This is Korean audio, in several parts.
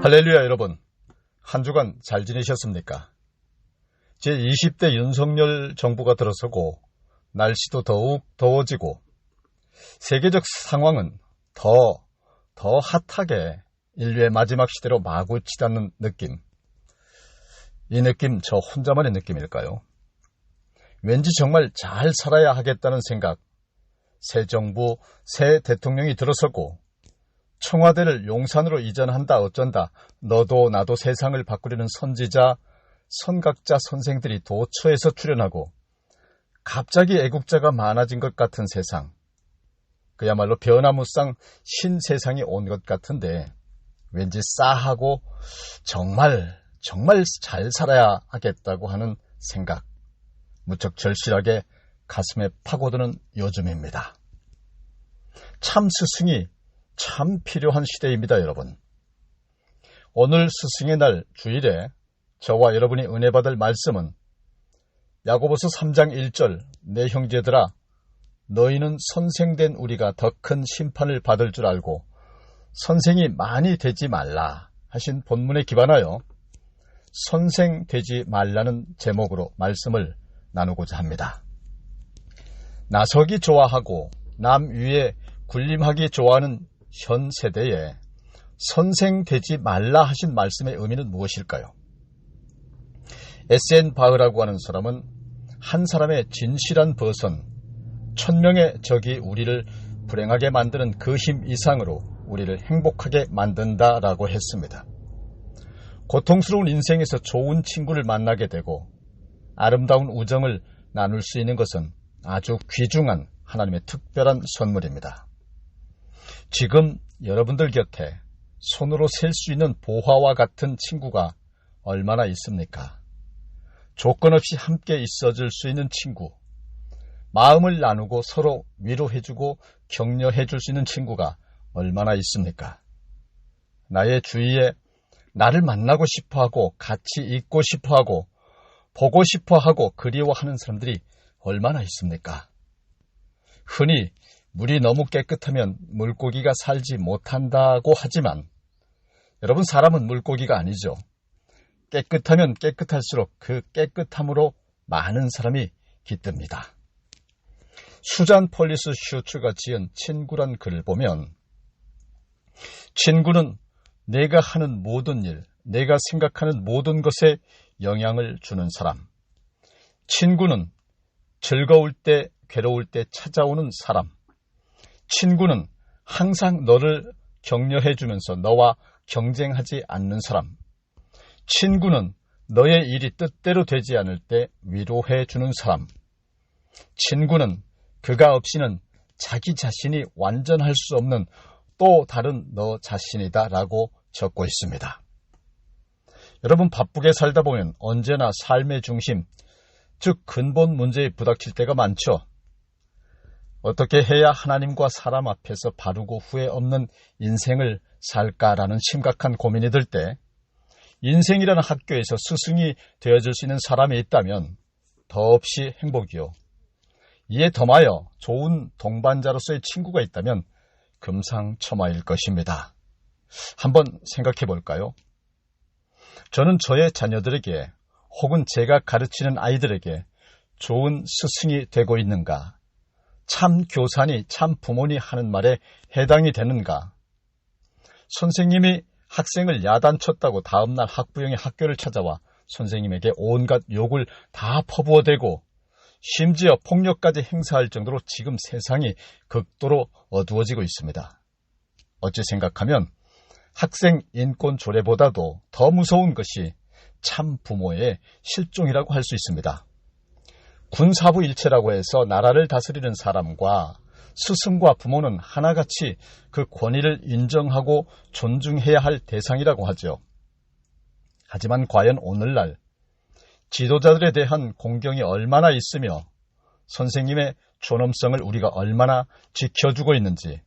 할렐루야 여러분, 한 주간 잘 지내셨습니까? 제20대 윤석열 정부가 들어서고 날씨도 더욱 더워지고 세계적 상황은 더 핫하게 인류의 마지막 시대로 마구 치닫는 느낌. 이 느낌 저 혼자만의 느낌일까요? 왠지 정말 잘 살아야 하겠다는 생각. 새 정부, 새 대통령이 들어서고 청와대를 용산으로 이전한다 어쩐다, 너도 나도 세상을 바꾸려는 선지자, 선각자 선생들이 도처에서 출연하고 갑자기 애국자가 많아진 것 같은 세상, 그야말로 변화무쌍 신세상이 온 것 같은데 왠지 싸하고 정말 잘 살아야 하겠다고 하는 생각, 무척 절실하게 가슴에 파고드는 요즘입니다. 참 스승이 참 필요한 시대입니다, 여러분. 오늘 스승의 날 주일에 저와 여러분이 은혜 받을 말씀은 야고보서 3장 1절, 내 형제들아 너희는 선생된 우리가 더 큰 심판을 받을 줄 알고 선생이 많이 되지 말라 하신 본문에 기반하여 선생 되지 말라는 제목으로 말씀을 나누고자 합니다. 나서기 좋아하고 남 위에 군림하기 좋아하는 현 세대에 선생 되지 말라 하신 말씀의 의미는 무엇일까요? S.N. 바흐라고 하는 사람은 한 사람의 진실한 벗은 천명의 적이 우리를 불행하게 만드는 그 힘 이상으로 우리를 행복하게 만든다라고 했습니다. 고통스러운 인생에서 좋은 친구를 만나게 되고 아름다운 우정을 나눌 수 있는 것은 아주 귀중한 하나님의 특별한 선물입니다. 지금 여러분들 곁에 손으로 셀 수 있는 보화와 같은 친구가 얼마나 있습니까? 조건 없이 함께 있어줄 수 있는 친구, 마음을 나누고 서로 위로해주고 격려해줄 수 있는 친구가 얼마나 있습니까? 나의 주위에 나를 만나고 싶어하고 같이 있고 싶어하고 보고 싶어하고 그리워하는 사람들이 얼마나 있습니까? 흔히 물이 너무 깨끗하면 물고기가 살지 못한다고 하지만 여러분, 사람은 물고기가 아니죠. 깨끗하면 깨끗할수록 그 깨끗함으로 많은 사람이 깃듭니다. 수잔 폴리스 슈츠가 지은 친구란 글을 보면 친구는 내가 하는 모든 일, 내가 생각하는 모든 것에 영향을 주는 사람. 친구는 즐거울 때, 괴로울 때 찾아오는 사람. 친구는 항상 너를 격려해주면서 너와 경쟁하지 않는 사람. 친구는 너의 일이 뜻대로 되지 않을 때 위로해주는 사람. 친구는 그가 없이는 자기 자신이 완전할 수 없는 또 다른 너 자신이다 라고 적고 있습니다. 여러분, 바쁘게 살다 보면 언제나 삶의 중심, 즉 근본 문제에 부닥칠 때가 많죠. 어떻게 해야 하나님과 사람 앞에서 바르고 후회 없는 인생을 살까라는 심각한 고민이 들 때 인생이라는 학교에서 스승이 되어줄 수 있는 사람이 있다면 더없이 행복이요. 이에 더하여 좋은 동반자로서의 친구가 있다면 금상첨화일 것입니다. 한번 생각해 볼까요? 저는 저의 자녀들에게 혹은 제가 가르치는 아이들에게 좋은 스승이 되고 있는가? 참 교사니 참 부모니 하는 말에 해당이 되는가? 선생님이 학생을 야단쳤다고 다음날 학부형이 학교를 찾아와 선생님에게 온갖 욕을 다 퍼부어대고 심지어 폭력까지 행사할 정도로 지금 세상이 극도로 어두워지고 있습니다. 어찌 생각하면 학생 인권 조례보다도 더 무서운 것이 참 부모의 실종이라고 할 수 있습니다. 군사부일체라고 해서 나라를 다스리는 사람과 스승과 부모는 하나같이 그 권위를 인정하고 존중해야 할 대상이라고 하죠. 하지만 과연 오늘날 지도자들에 대한 공경이 얼마나 있으며 선생님의 존엄성을 우리가 얼마나 지켜주고 있는지,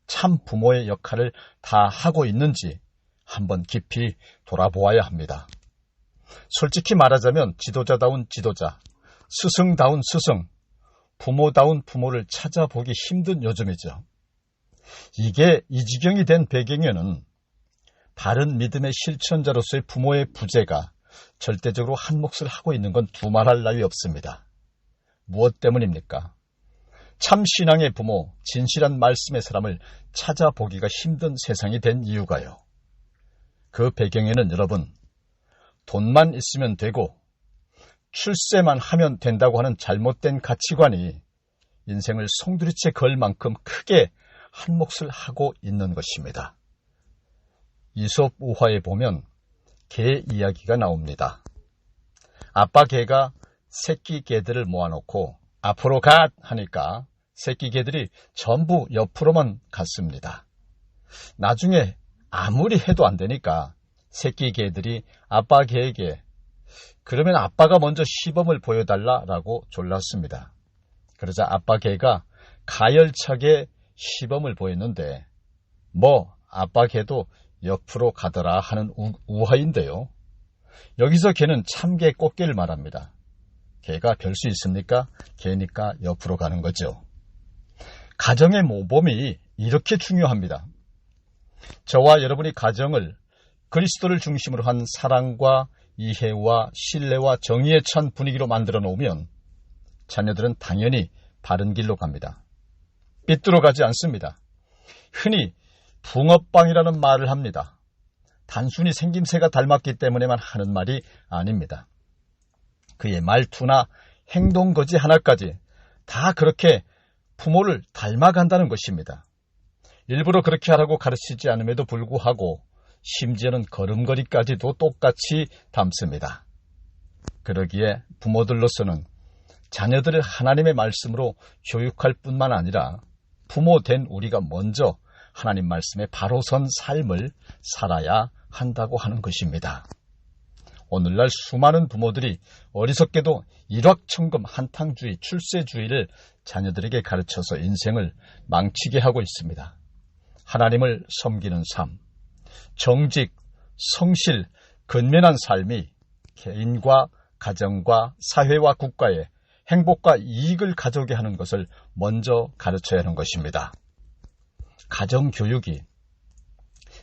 참 부모의 역할을 다 하고 있는지 한번 깊이 돌아보아야 합니다. 솔직히 말하자면 지도자다운 지도자, 스승다운 스승, 부모다운 부모를 찾아보기 힘든 요즘이죠. 이게 이 지경이 된 배경에는 바른 믿음의 실천자로서의 부모의 부재가 절대적으로 한 몫을 하고 있는 건 두말할 나위 없습니다. 무엇 때문입니까? 참 신앙의 부모, 진실한 말씀의 사람을 찾아보기가 힘든 세상이 된 이유가요. 그 배경에는 여러분, 돈만 있으면 되고 출세만 하면 된다고 하는 잘못된 가치관이 인생을 송두리째 걸 만큼 크게 한 몫을 하고 있는 것입니다. 이솝 우화에 보면 개 이야기가 나옵니다. 아빠 개가 새끼 개들을 모아놓고 앞으로 가 하니까 새끼 개들이 전부 옆으로만 갔습니다. 나중에 아무리 해도 안 되니까 새끼 개들이 아빠 개에게 그러면 아빠가 먼저 시범을 보여달라라고 졸랐습니다. 그러자 아빠 개가 가열차게 시범을 보였는데 아빠 개도 옆으로 가더라 하는 우화인데요. 여기서 개는 참개 꽃게를 말합니다. 개가 별 수 있습니까? 개니까 옆으로 가는 거죠. 가정의 모범이 이렇게 중요합니다. 저와 여러분이 가정을 그리스도를 중심으로 한 사랑과 이해와 신뢰와 정의에 찬 분위기로 만들어 놓으면 자녀들은 당연히 바른 길로 갑니다. 삐뚤어 가지 않습니다. 흔히 붕어빵이라는 말을 합니다. 단순히 생김새가 닮았기 때문에만 하는 말이 아닙니다. 그의 말투나 행동거지 하나까지 다 그렇게 부모를 닮아간다는 것입니다. 일부러 그렇게 하라고 가르치지 않음에도 불구하고 심지어는 걸음걸이까지도 똑같이 닮습니다. 그러기에 부모들로서는 자녀들을 하나님의 말씀으로 교육할 뿐만 아니라 부모 된 우리가 먼저 하나님 말씀에 바로 선 삶을 살아야 한다고 하는 것입니다. 오늘날 수많은 부모들이 어리석게도 일확천금 한탕주의, 출세주의를 자녀들에게 가르쳐서 인생을 망치게 하고 있습니다. 하나님을 섬기는 삶, 정직, 성실, 근면한 삶이 개인과 가정과 사회와 국가에 행복과 이익을 가져오게 하는 것을 먼저 가르쳐야 하는 것입니다. 가정교육이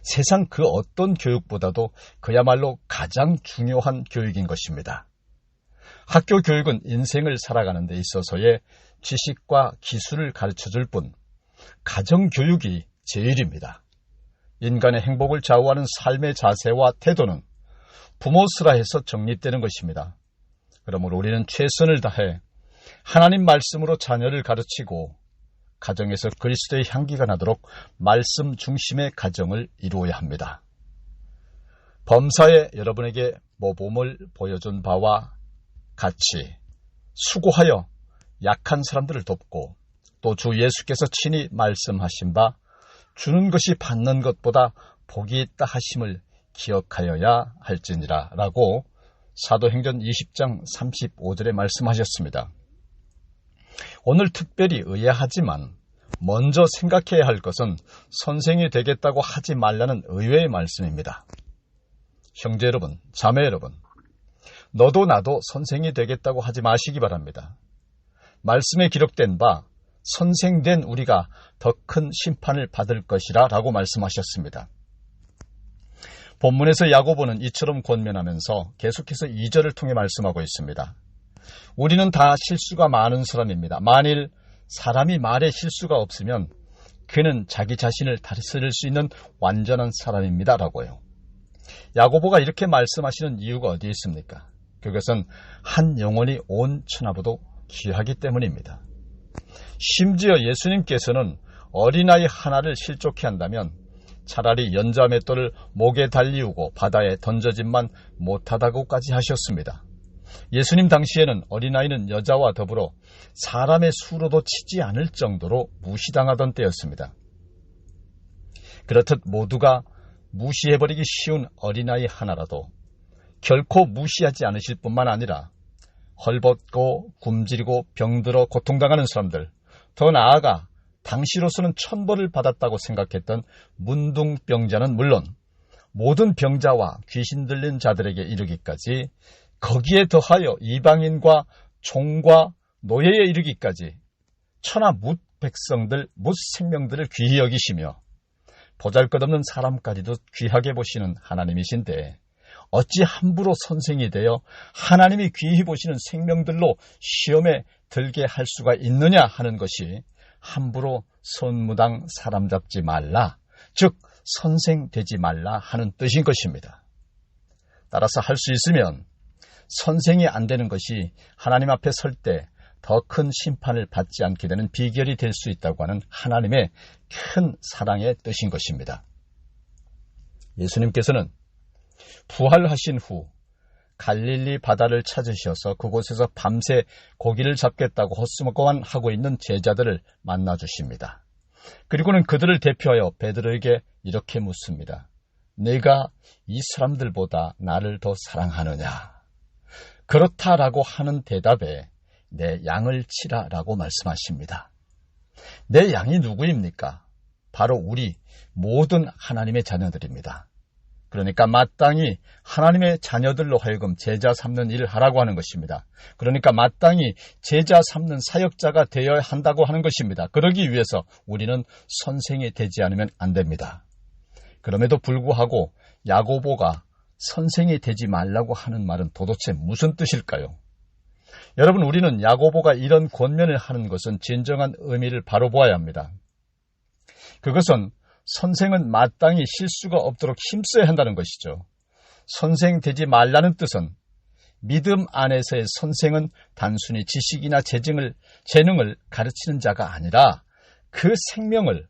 세상 그 어떤 교육보다도 그야말로 가장 중요한 교육인 것입니다. 학교 교육은 인생을 살아가는 데 있어서의 지식과 기술을 가르쳐줄 뿐 가정교육이 제일입니다. 인간의 행복을 좌우하는 삶의 자세와 태도는 부모스라해서 정립되는 것입니다. 그러므로 우리는 최선을 다해 하나님 말씀으로 자녀를 가르치고 가정에서 그리스도의 향기가 나도록 말씀 중심의 가정을 이루어야 합니다. 범사에 여러분에게 모범을 보여준 바와 같이 수고하여 약한 사람들을 돕고 또 주 예수께서 친히 말씀하신 바 주는 것이 받는 것보다 복이 있다 하심을 기억하여야 할지니라 라고 사도행전 20장 35절에 말씀하셨습니다. 오늘 특별히 의아하지만 먼저 생각해야 할 것은 선생이 되겠다고 하지 말라는 의외의 말씀입니다. 형제 여러분, 자매 여러분, 너도 나도 선생이 되겠다고 하지 마시기 바랍니다. 말씀에 기록된 바 선생된 우리가 더 큰 심판을 받을 것이라 라고 말씀하셨습니다. 본문에서 야고보는 이처럼 권면하면서 계속해서 2절을 통해 말씀하고 있습니다. 우리는 다 실수가 많은 사람입니다. 만일 사람이 말에 실수가 없으면 그는 자기 자신을 다스릴 수 있는 완전한 사람입니다 라고요. 야고보가 이렇게 말씀하시는 이유가 어디에 있습니까? 그것은 한 영혼이 온 천하보다 귀하기 때문입니다. 심지어 예수님께서는 어린아이 하나를 실족해 한다면 차라리 연자 맷돌을 목에 달리우고 바다에 던져진만 못하다고까지 하셨습니다. 예수님 당시에는 어린아이는 여자와 더불어 사람의 수로도 치지 않을 정도로 무시당하던 때였습니다. 그렇듯 모두가 무시해버리기 쉬운 어린아이 하나라도 결코 무시하지 않으실 뿐만 아니라 헐벗고 굶주리고 병들어 고통당하는 사람들, 더 나아가 당시로서는 천벌을 받았다고 생각했던 문둥병자는 물론 모든 병자와 귀신 들린 자들에게 이르기까지, 거기에 더하여 이방인과 종과 노예에 이르기까지 천하 뭇 백성들, 뭇 생명들을 귀히 여기시며 보잘것없는 사람까지도 귀하게 보시는 하나님이신데 어찌 함부로 선생이 되어 하나님이 귀히 보시는 생명들로 시험에 들게 할 수가 있느냐 하는 것이 함부로 선무당 사람 잡지 말라, 즉 선생 되지 말라 하는 뜻인 것입니다. 따라서 할 수 있으면 선생이 안 되는 것이 하나님 앞에 설 때 더 큰 심판을 받지 않게 되는 비결이 될 수 있다고 하는 하나님의 큰 사랑의 뜻인 것입니다. 예수님께서는 부활하신 후 갈릴리 바다를 찾으셔서 그곳에서 밤새 고기를 잡겠다고 헛수고만 하고 있는 제자들을 만나 주십니다. 그리고는 그들을 대표하여 베드로에게 이렇게 묻습니다. 내가 이 사람들보다 나를 더 사랑하느냐? 그렇다라고 하는 대답에 내 양을 치라라고 말씀하십니다. 내 양이 누구입니까? 바로 우리 모든 하나님의 자녀들입니다. 그러니까 마땅히 하나님의 자녀들로 하여금 제자 삼는 일을 하라고 하는 것입니다. 그러니까 마땅히 제자 삼는 사역자가 되어야 한다고 하는 것입니다. 그러기 위해서 우리는 선생이 되지 않으면 안 됩니다. 그럼에도 불구하고 야고보가 선생이 되지 말라고 하는 말은 도대체 무슨 뜻일까요? 여러분, 우리는 야고보가 이런 권면을 하는 것은 진정한 의미를 바로 보아야 합니다. 그것은 선생은 마땅히 실수가 없도록 힘써야 한다는 것이죠. 선생 되지 말라는 뜻은 믿음 안에서의 선생은 단순히 지식이나 재능을 가르치는 자가 아니라 그 생명을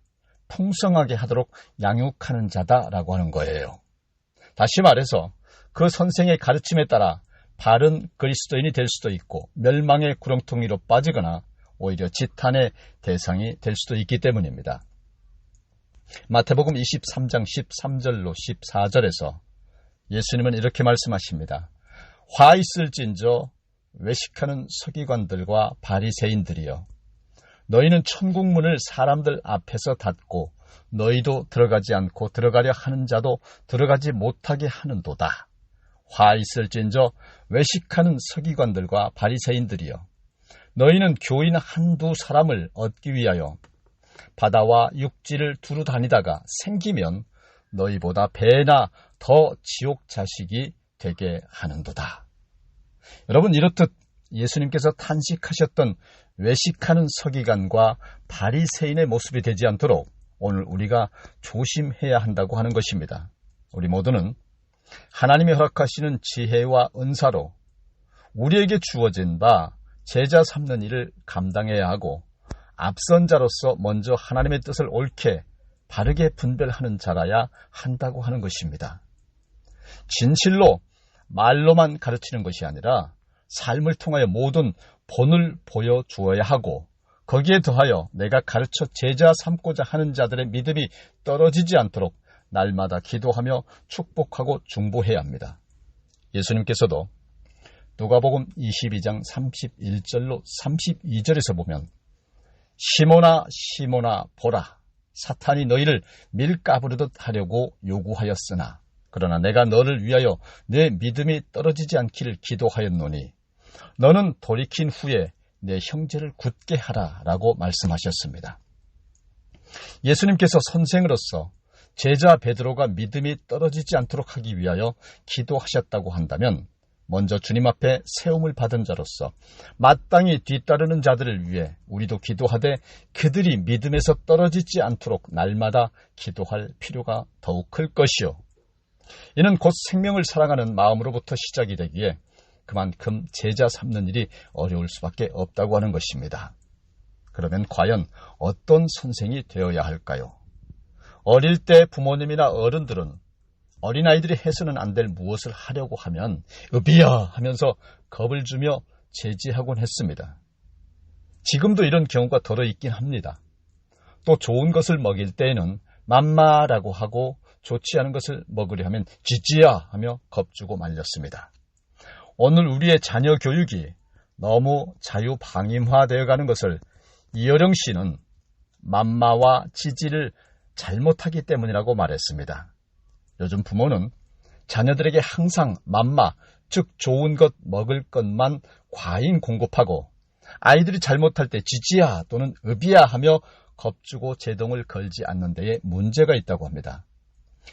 풍성하게 하도록 양육하는 자다라고 하는 거예요. 다시 말해서 그 선생의 가르침에 따라 바른 그리스도인이 될 수도 있고 멸망의 구렁텅이로 빠지거나 오히려 지탄의 대상이 될 수도 있기 때문입니다. 마태복음 23장 13절로 14절에서 예수님은 이렇게 말씀하십니다. 화 있을진저 외식하는 서기관들과 바리새인들이여, 너희는 천국문을 사람들 앞에서 닫고 너희도 들어가지 않고 들어가려 하는 자도 들어가지 못하게 하는도다. 화 있을진저 외식하는 서기관들과 바리새인들이여, 너희는 교인 한두 사람을 얻기 위하여 바다와 육지를 두루 다니다가 생기면 너희보다 배나 더 지옥 자식이 되게 하는도다. 여러분, 이렇듯 예수님께서 탄식하셨던 외식하는 서기관과 바리새인의 모습이 되지 않도록 오늘 우리가 조심해야 한다고 하는 것입니다. 우리 모두는 하나님이 허락하시는 지혜와 은사로 우리에게 주어진 바 제자 삼는 일을 감당해야 하고 앞선 자로서 먼저 하나님의 뜻을 옳게 바르게 분별하는 자라야 한다고 하는 것입니다. 진실로 말로만 가르치는 것이 아니라 삶을 통하여 모든 본을 보여주어야 하고 거기에 더하여 내가 가르쳐 제자 삼고자 하는 자들의 믿음이 떨어지지 않도록 날마다 기도하며 축복하고 중보해야 합니다. 예수님께서도 누가복음 22장 31절로 32절에서 보면 시몬아 시몬아 보라, 사탄이 너희를 밀가부르듯 하려고 요구하였으나 그러나 내가 너를 위하여 내 믿음이 떨어지지 않기를 기도하였노니 너는 돌이킨 후에 내 형제를 굳게 하라 라고 말씀하셨습니다. 예수님께서 선생으로서 제자 베드로가 믿음이 떨어지지 않도록 하기 위하여 기도하셨다고 한다면 먼저 주님 앞에 세움을 받은 자로서 마땅히 뒤따르는 자들을 위해 우리도 기도하되 그들이 믿음에서 떨어지지 않도록 날마다 기도할 필요가 더욱 클 것이요. 이는 곧 생명을 사랑하는 마음으로부터 시작이 되기에 그만큼 제자 삼는 일이 어려울 수밖에 없다고 하는 것입니다. 그러면 과연 어떤 선생이 되어야 할까요? 어릴 때 부모님이나 어른들은 어린아이들이 해서는 안 될 무엇을 하려고 하면 으비야 하면서 겁을 주며 제지하곤 했습니다. 지금도 이런 경우가 더러 있긴 합니다. 또 좋은 것을 먹일 때에는 맘마라고 하고 좋지 않은 것을 먹으려 하면 지지야 하며 겁주고 말렸습니다. 오늘 우리의 자녀 교육이 너무 자유방임화되어 가는 것을 이어령 씨는 맘마와 지지를 잘못하기 때문이라고 말했습니다. 요즘 부모는 자녀들에게 항상 맘마, 즉 좋은 것 먹을 것만 과잉 공급하고 아이들이 잘못할 때 지지야 또는 으비야 하며 겁주고 제동을 걸지 않는 데에 문제가 있다고 합니다.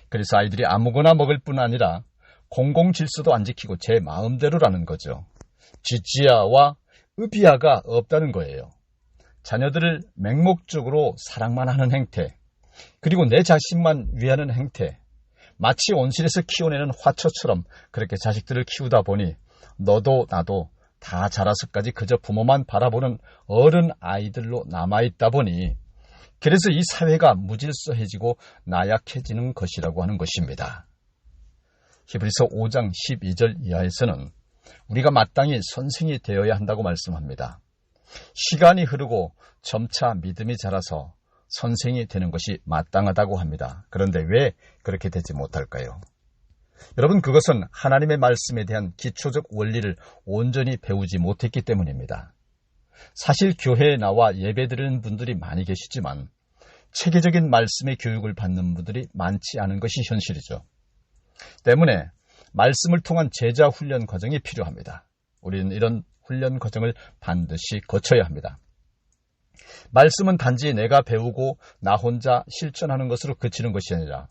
그래서 아이들이 아무거나 먹을 뿐 아니라 공공질서도 안 지키고 제 마음대로라는 거죠. 지지야와 의비야가 없다는 거예요. 자녀들을 맹목적으로 사랑만 하는 행태, 그리고 내 자신만 위하는 행태, 마치 온실에서 키워내는 화초처럼 그렇게 자식들을 키우다 보니 너도 나도 다 자라서까지 그저 부모만 바라보는 어른 아이들로 남아있다 보니 그래서 이 사회가 무질서해지고 나약해지는 것이라고 하는 것입니다. 히브리서 5장 12절 이하에서는 우리가 마땅히 선생이 되어야 한다고 말씀합니다. 시간이 흐르고 점차 믿음이 자라서 선생이 되는 것이 마땅하다고 합니다. 그런데 왜 그렇게 되지 못할까요? 여러분, 그것은 하나님의 말씀에 대한 기초적 원리를 온전히 배우지 못했기 때문입니다. 사실 교회에 나와 예배드리는 분들이 많이 계시지만 체계적인 말씀의 교육을 받는 분들이 많지 않은 것이 현실이죠. 때문에 말씀을 통한 제자 훈련 과정이 필요합니다. 우리는 이런 훈련 과정을 반드시 거쳐야 합니다. 말씀은 단지 내가 배우고 나 혼자 실천하는 것으로 그치는 것이 아니라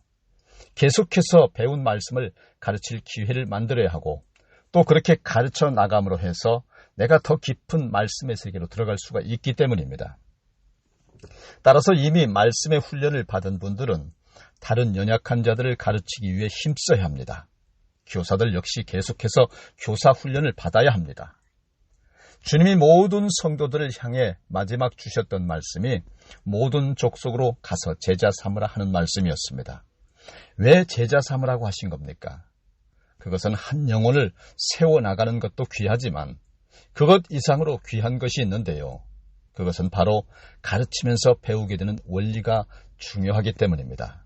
계속해서 배운 말씀을 가르칠 기회를 만들어야 하고 또 그렇게 가르쳐 나감으로 해서 내가 더 깊은 말씀의 세계로 들어갈 수가 있기 때문입니다. 따라서 이미 말씀의 훈련을 받은 분들은 다른 연약한 자들을 가르치기 위해 힘써야 합니다. 교사들 역시 계속해서 교사 훈련을 받아야 합니다. 주님이 모든 성도들을 향해 마지막 주셨던 말씀이 모든 족속으로 가서 제자 삼으라 하는 말씀이었습니다. 왜 제자 삼으라고 하신 겁니까? 그것은 한 영혼을 세워나가는 것도 귀하지만 그것 이상으로 귀한 것이 있는데요. 그것은 바로 가르치면서 배우게 되는 원리가 중요하기 때문입니다.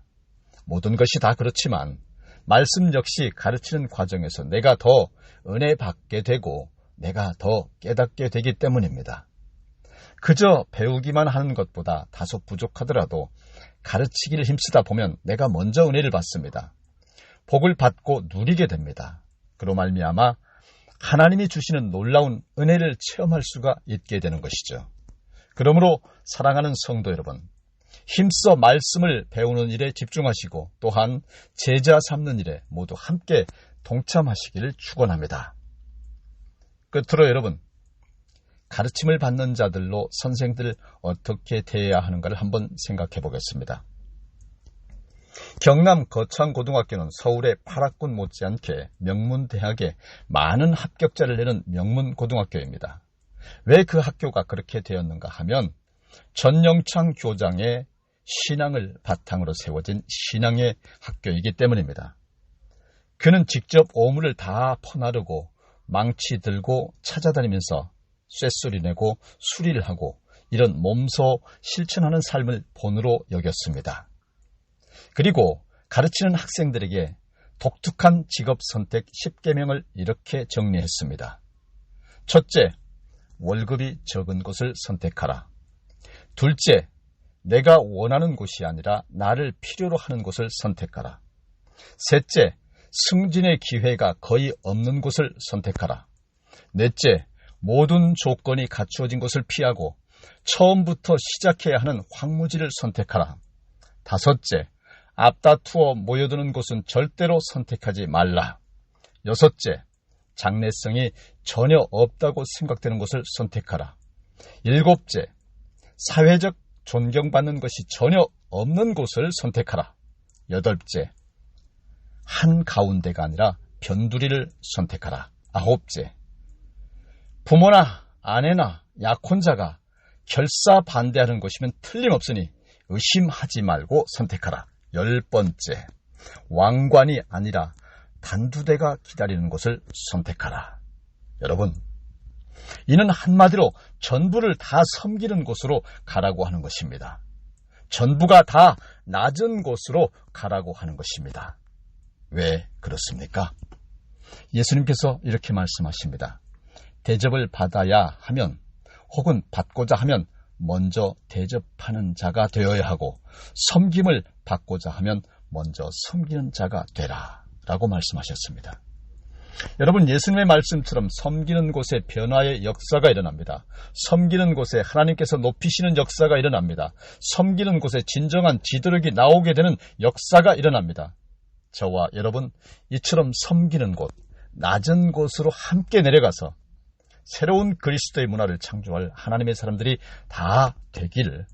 모든 것이 다 그렇지만 말씀 역시 가르치는 과정에서 내가 더 은혜 받게 되고 내가 더 깨닫게 되기 때문입니다. 그저 배우기만 하는 것보다 다소 부족하더라도 가르치기를 힘쓰다 보면 내가 먼저 은혜를 받습니다. 복을 받고 누리게 됩니다. 그로 말미암아 하나님이 주시는 놀라운 은혜를 체험할 수가 있게 되는 것이죠. 그러므로 사랑하는 성도 여러분, 힘써 말씀을 배우는 일에 집중하시고 또한 제자 삼는 일에 모두 함께 동참하시기를 축원합니다. 끝으로 여러분, 가르침을 받는 자들로 선생들 어떻게 대해야 하는가를 한번 생각해 보겠습니다. 경남 거창고등학교는 서울의 파락군 못지않게 명문대학에 많은 합격자를 내는 명문고등학교입니다. 왜 그 학교가 그렇게 되었는가 하면 전영창 교장의 신앙을 바탕으로 세워진 신앙의 학교이기 때문입니다. 그는 직접 오물을 다 퍼나르고 망치 들고 찾아다니면서 쇳소리 내고 수리를 하고 이런 몸소 실천하는 삶을 본으로 여겼습니다. 그리고 가르치는 학생들에게 독특한 직업 선택 10계명을 이렇게 정리했습니다. 첫째, 월급이 적은 곳을 선택하라. 둘째, 내가 원하는 곳이 아니라 나를 필요로 하는 곳을 선택하라. 셋째, 승진의 기회가 거의 없는 곳을 선택하라. 넷째, 모든 조건이 갖추어진 곳을 피하고 처음부터 시작해야 하는 황무지를 선택하라. 다섯째, 앞다투어 모여드는 곳은 절대로 선택하지 말라. 여섯째, 장래성이 전혀 없다고 생각되는 곳을 선택하라. 일곱째, 사회적 존경받는 것이 전혀 없는 곳을 선택하라. 여덟째, 한가운데가 아니라 변두리를 선택하라. 아홉째, 부모나 아내나 약혼자가 결사 반대하는 것이면 틀림없으니 의심하지 말고 선택하라. 10번째, 왕관이 아니라 단두대가 기다리는 곳을 선택하라. 여러분, 이는 한마디로 전부를 다 섬기는 곳으로 가라고 하는 것입니다. 전부가 다 낮은 곳으로 가라고 하는 것입니다. 왜 그렇습니까? 예수님께서 이렇게 말씀하십니다. 대접을 받아야 하면 혹은 받고자 하면 먼저 대접하는 자가 되어야 하고 섬김을 받고자 하면 먼저 섬기는 자가 되라 라고 말씀하셨습니다. 여러분, 예수님의 말씀처럼 섬기는 곳에 변화의 역사가 일어납니다. 섬기는 곳에 하나님께서 높이시는 역사가 일어납니다. 섬기는 곳에 진정한 지도력이 나오게 되는 역사가 일어납니다. 저와 여러분, 이처럼 섬기는 곳, 낮은 곳으로 함께 내려가서 새로운 그리스도의 문화를 창조할 하나님의 사람들이 다 되기를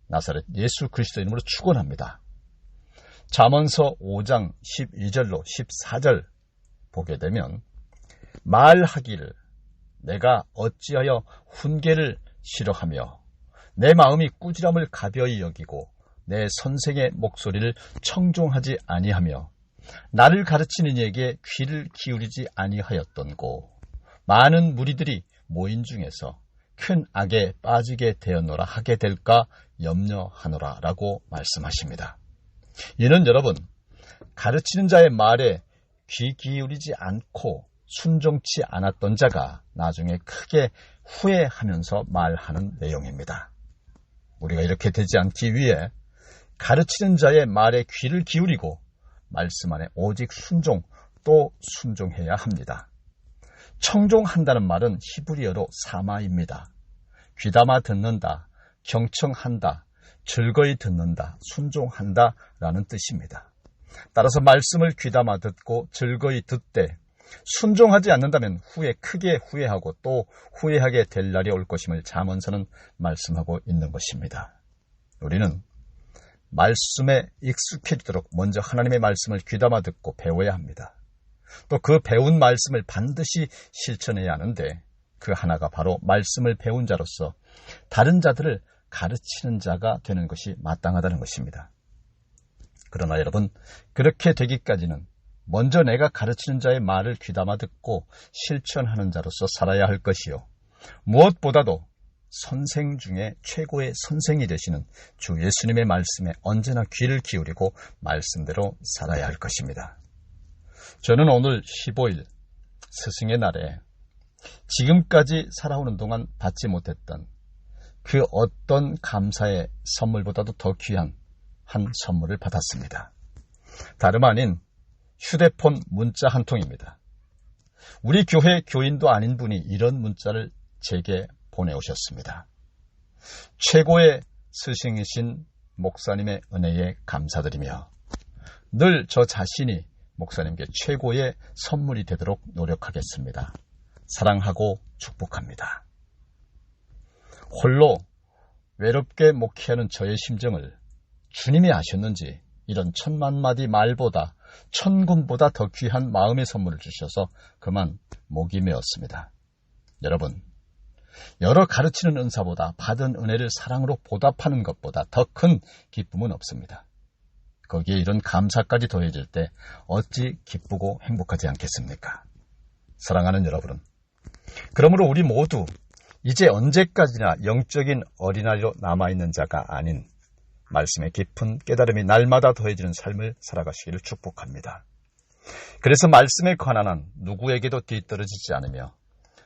나사렛 예수 그리스도의 이름으로 축원합니다. 잠언서 5장 12절로 14절 보게 되면 말하기를 내가 어찌하여 훈계를 싫어하며 내 마음이 꾸지람을 가벼이 여기고 내 선생의 목소리를 청종하지 아니하며 나를 가르치는 이에게 귀를 기울이지 아니하였던고 많은 무리들이 모인 중에서 큰 악에 빠지게 되었노라 하게 될까 염려하노라 라고 말씀하십니다. 이는 여러분, 가르치는 자의 말에 귀 기울이지 않고 순종치 않았던 자가 나중에 크게 후회하면서 말하는 내용입니다. 우리가 이렇게 되지 않기 위해 가르치는 자의 말에 귀를 기울이고 말씀 안에 오직 순종 또 순종해야 합니다. 청종한다는 말은 히브리어로 사마입니다. 귀담아 듣는다, 경청한다, 즐거이 듣는다, 순종한다 라는 뜻입니다. 따라서 말씀을 귀담아 듣고 즐거이 듣되 순종하지 않는다면 후에 크게 후회하고 또 후회하게 될 날이 올 것임을 잠언서는 말씀하고 있는 것입니다. 우리는 말씀에 익숙해지도록 먼저 하나님의 말씀을 귀담아 듣고 배워야 합니다. 또 그 배운 말씀을 반드시 실천해야 하는데 그 하나가 바로 말씀을 배운 자로서 다른 자들을 가르치는 자가 되는 것이 마땅하다는 것입니다. 그러나 여러분, 그렇게 되기까지는 먼저 내가 가르치는 자의 말을 귀담아 듣고 실천하는 자로서 살아야 할 것이요, 무엇보다도 선생 중에 최고의 선생이 되시는 주 예수님의 말씀에 언제나 귀를 기울이고 말씀대로 살아야 할 것입니다. 저는 오늘 15일 스승의 날에 지금까지 살아오는 동안 받지 못했던 그 어떤 감사의 선물보다도 더 귀한 한 선물을 받았습니다. 다름 아닌 휴대폰 문자 한 통입니다. 우리 교회 교인도 아닌 분이 이런 문자를 제게 보내오셨습니다. 최고의 스승이신 목사님의 은혜에 감사드리며 늘 저 자신이 목사님께 최고의 선물이 되도록 노력하겠습니다. 사랑하고 축복합니다. 홀로 외롭게 목회하는 저의 심정을 주님이 아셨는지 이런 10,000마디 말보다 1000군보다 더 귀한 마음의 선물을 주셔서 그만 목이 메었습니다. 여러분, 여러 가르치는 은사보다 받은 은혜를 사랑으로 보답하는 것보다 더 큰 기쁨은 없습니다. 거기에 이런 감사까지 더해질 때 어찌 기쁘고 행복하지 않겠습니까? 사랑하는 여러분, 그러므로 우리 모두 이제 언제까지나 영적인 어린아이로 남아있는 자가 아닌 말씀의 깊은 깨달음이 날마다 더해지는 삶을 살아가시기를 축복합니다. 그래서 말씀에 관한 한 누구에게도 뒤떨어지지 않으며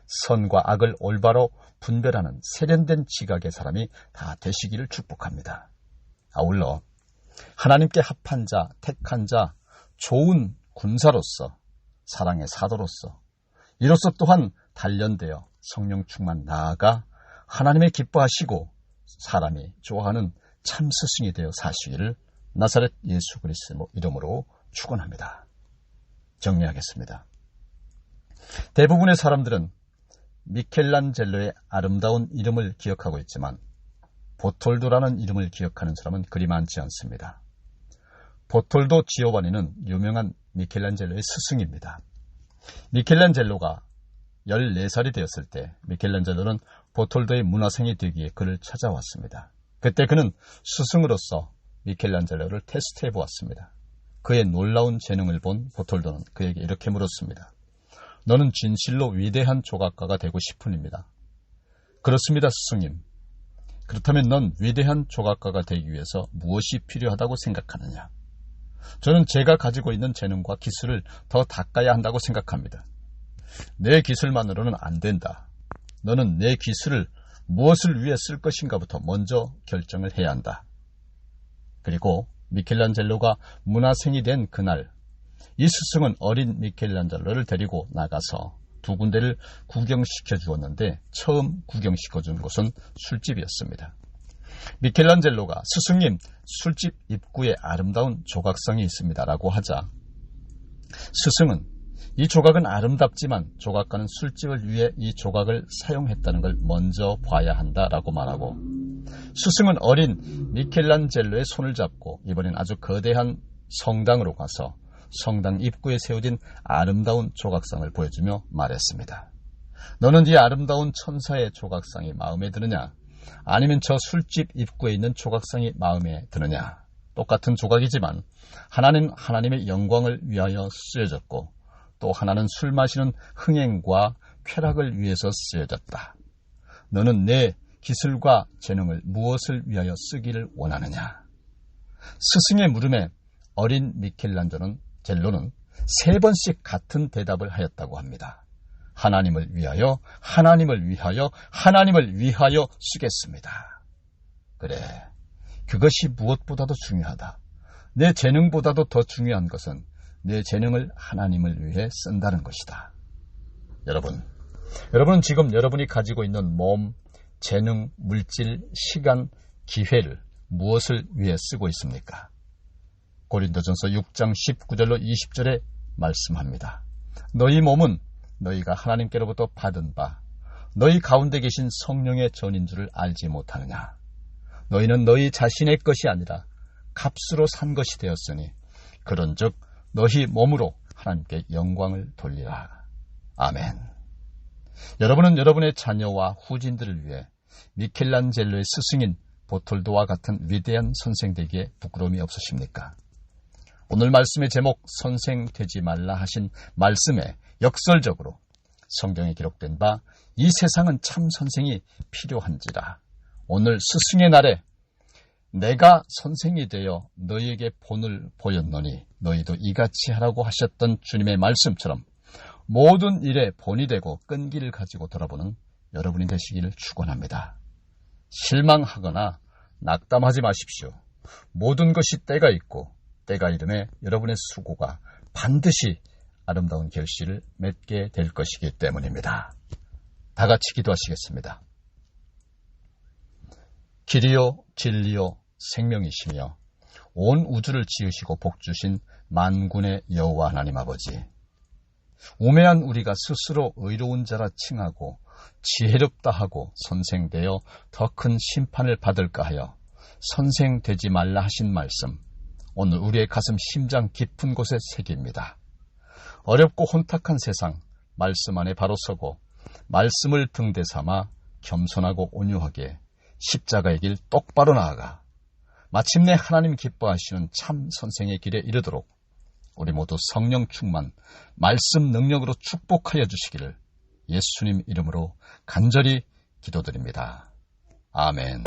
선과 악을 올바로 분별하는 세련된 지각의 사람이 다 되시기를 축복합니다. 아울러 하나님께 합한 자, 택한 자, 좋은 군사로서, 사랑의 사도로서, 이로써 또한 단련되어 성령 충만 나아가 하나님의 기뻐하시고 사람이 좋아하는 참 스승이 되어 사시기를 나사렛 예수 그리스도 이름으로 축원합니다. 정리하겠습니다. 대부분의 사람들은 미켈란젤로의 아름다운 이름을 기억하고 있지만 보톨도라는 이름을 기억하는 사람은 그리 많지 않습니다. 보톨도 지오바니는 유명한 미켈란젤로의 스승입니다. 미켈란젤로가 14살이 되었을 때 미켈란젤로는 보톨도의 문화생이 되기 위해 그를 찾아왔습니다. 그때 그는 스승으로서 미켈란젤로를 테스트해 보았습니다. 그의 놀라운 재능을 본 보톨도는 그에게 이렇게 물었습니다. 너는 진실로 위대한 조각가가 되고 싶으니입니다. 그렇습니다, 스승님. 그렇다면 넌 위대한 조각가가 되기 위해서 무엇이 필요하다고 생각하느냐? 저는 제가 가지고 있는 재능과 기술을 더 닦아야 한다고 생각합니다. 내 기술만으로는 안 된다. 너는 내 기술을 무엇을 위해 쓸 것인가부터 먼저 결정을 해야 한다. 그리고 미켈란젤로가 문화생이 된 그날 이 스승은 어린 미켈란젤로를 데리고 나가서 두 군데를 구경시켜 주었는데 처음 구경시켜 준 곳은 술집이었습니다. 미켈란젤로가 스승님, 술집 입구에 아름다운 조각상이 있습니다 라고 하자 스승은 이 조각은 아름답지만 조각가는 술집을 위해 이 조각을 사용했다는 걸 먼저 봐야 한다라고 말하고 스승은 어린 미켈란젤로의 손을 잡고 이번엔 아주 거대한 성당으로 가서 성당 입구에 세워진 아름다운 조각상을 보여주며 말했습니다. 너는 이 아름다운 천사의 조각상이 마음에 드느냐? 아니면 저 술집 입구에 있는 조각상이 마음에 드느냐? 똑같은 조각이지만 하나는 하나님의 영광을 위하여 쓰여졌고 또 하나는 술 마시는 흥행과 쾌락을 위해서 쓰여졌다. 너는 내 기술과 재능을 무엇을 위하여 쓰기를 원하느냐? 스승의 물음에 어린 미켈란젤로는 3번씩 같은 대답을 하였다고 합니다. 하나님을 위하여, 하나님을 위하여, 하나님을 위하여 쓰겠습니다. 그래, 그것이 무엇보다도 중요하다. 내 재능보다도 더 중요한 것은 내 재능을 하나님을 위해 쓴다는 것이다. 여러분은 지금 여러분이 가지고 있는 몸, 재능, 물질, 시간, 기회를 무엇을 위해 쓰고 있습니까? 고린도전서 6장 19절로 20절에 말씀합니다. 너희 몸은 너희가 하나님께로부터 받은 바 너희 가운데 계신 성령의 전인 줄을 알지 못하느냐? 너희는 너희 자신의 것이 아니라 값으로 산 것이 되었으니 그런즉 너희 몸으로 하나님께 영광을 돌리라. 아멘. 여러분은 여러분의 자녀와 후진들을 위해 미켈란젤로의 스승인 보톨도와 같은 위대한 선생 되기에 부끄러움이 없으십니까? 오늘 말씀의 제목 선생 되지 말라 하신 말씀에 역설적으로 성경에 기록된 바 이 세상은 참 선생이 필요한지라 오늘 스승의 날에 내가 선생이 되어 너희에게 본을 보였노니 너희도 이같이 하라고 하셨던 주님의 말씀처럼 모든 일에 본이 되고 끈기를 가지고 돌아보는 여러분이 되시기를 축원합니다. 실망하거나 낙담하지 마십시오. 모든 것이 때가 있고 때가 이름에 여러분의 수고가 반드시 아름다운 결실을 맺게 될 것이기 때문입니다. 다 같이 기도하시겠습니다. 길이요 진리요 생명이시며 온 우주를 지으시고 복주신 만군의 여호와 하나님 아버지, 우매한 우리가 스스로 의로운 자라 칭하고 지혜롭다 하고 선생되어 더 큰 심판을 받을까 하여 선생되지 말라 하신 말씀, 오늘 우리의 가슴 심장 깊은 곳에 새깁니다. 어렵고 혼탁한 세상, 말씀 안에 바로 서고 말씀을 등대 삼아 겸손하고 온유하게 십자가의 길 똑바로 나아가 마침내 하나님 기뻐하시는 참 선생의 길에 이르도록 우리 모두 성령 충만, 말씀 능력으로 축복하여 주시기를 예수님 이름으로 간절히 기도드립니다. 아멘.